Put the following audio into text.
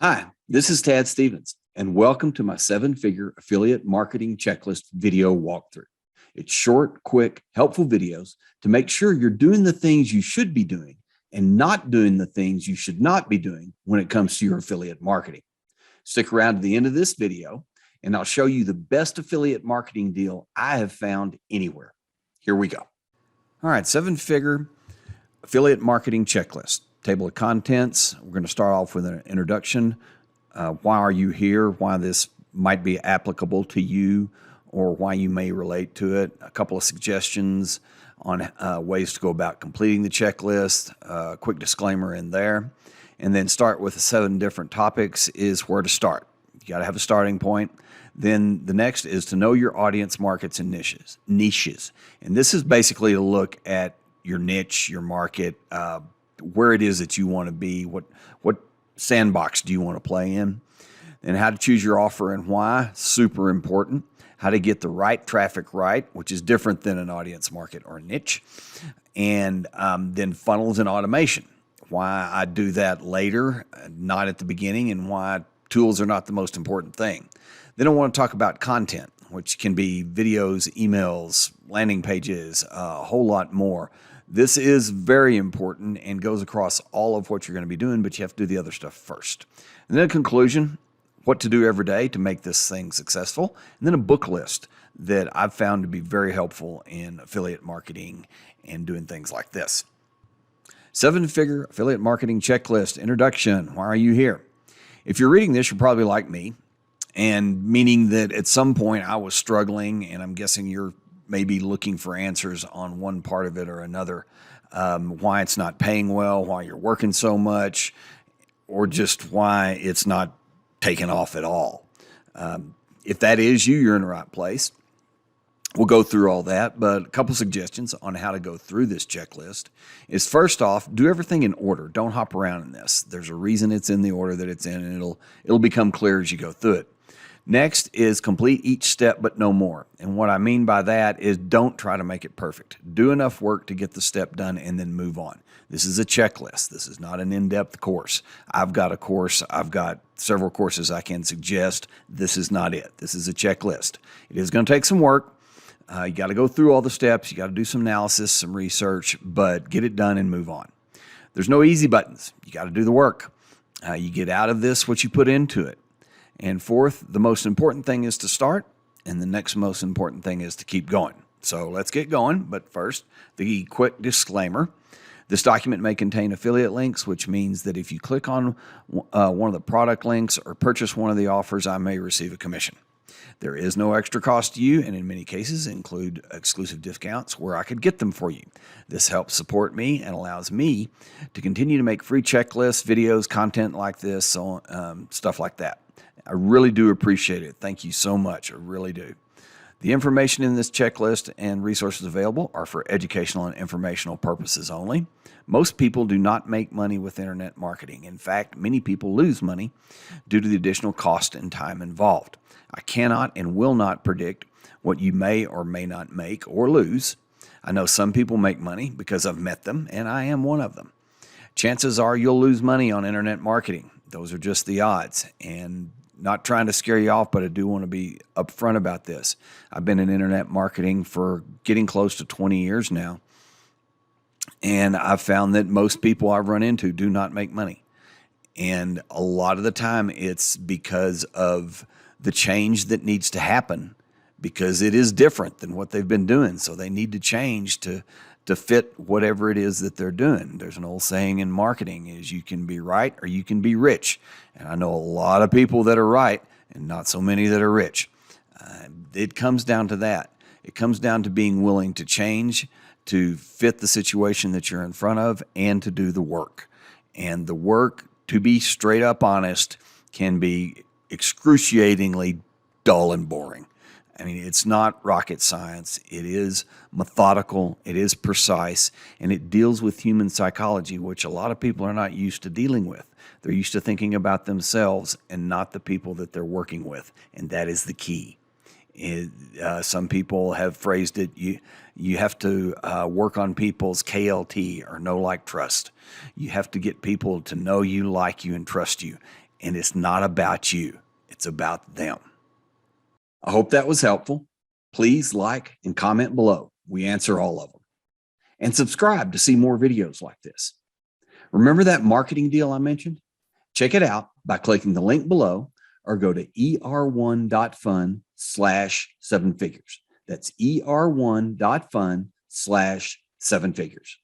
Hi, this is Tad Stevens, and welcome to my seven-figure affiliate marketing checklist video walkthrough. It's short, quick, helpful videos to make sure you're doing the things you should be doing and not doing the things you should not be doing when it comes to your affiliate marketing. Stick around to the end of this video, and I'll show you the best affiliate marketing deal I have found anywhere. Here we go. All right, seven-figure affiliate marketing checklist. Table of contents. We're going to start off with an introduction. Why are you here? Why this might be applicable to you or why you may relate to it. A couple of suggestions on ways to go about completing the checklist. A quick disclaimer in there. And then start with the 7 different topics is where to start. You got to have a starting point. Then the next is to know your audience, markets, and niches. And this is basically to look at your niche, your market, where it is that you want to be, what sandbox do you want to play in, and how to choose your offer and why, super important. How to get the right traffic right, which is different than an audience, market, or niche, and then funnels and automation. Why I do that later, not at the beginning, and why tools are not the most important thing. Then I want to talk about content, which can be videos, emails, landing pages, a whole lot more. This is very important and goes across all of what you're going to be doing, but you have to do the other stuff first. And then a conclusion, what to do every day to make this thing successful, and then a book list that I've found to be very helpful in affiliate marketing and doing things like this. 7-figure affiliate marketing checklist introduction. Why are you here? If you're reading this, you're probably like me, and meaning that at some point I was struggling, and I'm guessing you're maybe looking for answers on one part of it or another, why it's not paying well, why you're working so much, or just why it's not taking off at all. If that is you, you're in the right place. We'll go through all that, but a couple suggestions on how to go through this checklist is, first off, do everything in order. Don't hop around in this. There's a reason it's in the order that it's in, and it'll become clear as you go through it. Next is complete each step, but no more. And what I mean by that is don't try to make it perfect. Do enough work to get the step done and then move on. This is a checklist. This is not an in-depth course. I've got a course. I've got several courses I can suggest. This is not it. This is a checklist. It is going to take some work. You got to go through all the steps. You got to do some analysis, some research, but get it done and move on. There's no easy buttons. You got to do the work. You get out of this what you put into it. And fourth, the most important thing is to start, and the next most important thing is to keep going. So let's get going, but first, the quick disclaimer. This document may contain affiliate links, which means that if you click on one of the product links or purchase one of the offers, I may receive a commission. There is no extra cost to you, and in many cases include exclusive discounts where I could get them for you. This helps support me and allows me to continue to make free checklists, videos, content like this, stuff like that. I really do appreciate it. Thank you so much. I really do. The information in this checklist and resources available are for educational and informational purposes only. Most people do not make money with internet marketing. In fact, many people lose money due to the additional cost and time involved. I cannot and will not predict what you may or may not make or lose. I know some people make money because I've met them, and I am one of them. Chances are you'll lose money on internet marketing. Those are just the odds. And not trying to scare you off, but I do want to be upfront about this. I've been in internet marketing for getting close to 20 years now, and I've found that most people I've run into do not make money. And a lot of the time it's because of the change that needs to happen, because it is different than what they've been doing. So they need to change to fit whatever it is that they're doing. There's an old saying in marketing is you can be right or you can be rich. And I know a lot of people that are right and not so many that are rich. It comes down to that. It comes down to being willing to change, to fit the situation that you're in front of, and to do the work. And the work, to be straight up honest, can be excruciatingly dull and boring. I mean, it's not rocket science. It is methodical, it is precise, and it deals with human psychology, which a lot of people are not used to dealing with. They're used to thinking about themselves and not the people that they're working with, and that is the key. Some people have phrased it, you have to work on people's KLT, or know, like, trust. You have to get people to know you, like you, and trust you. And it's not about you. It's about them. I hope that was helpful. Please like and comment below. We answer all of them. And subscribe to see more videos like this. Remember that marketing deal I mentioned? Check it out by clicking the link below or go to er1.fun/7figures. That's er1.fun/7figures.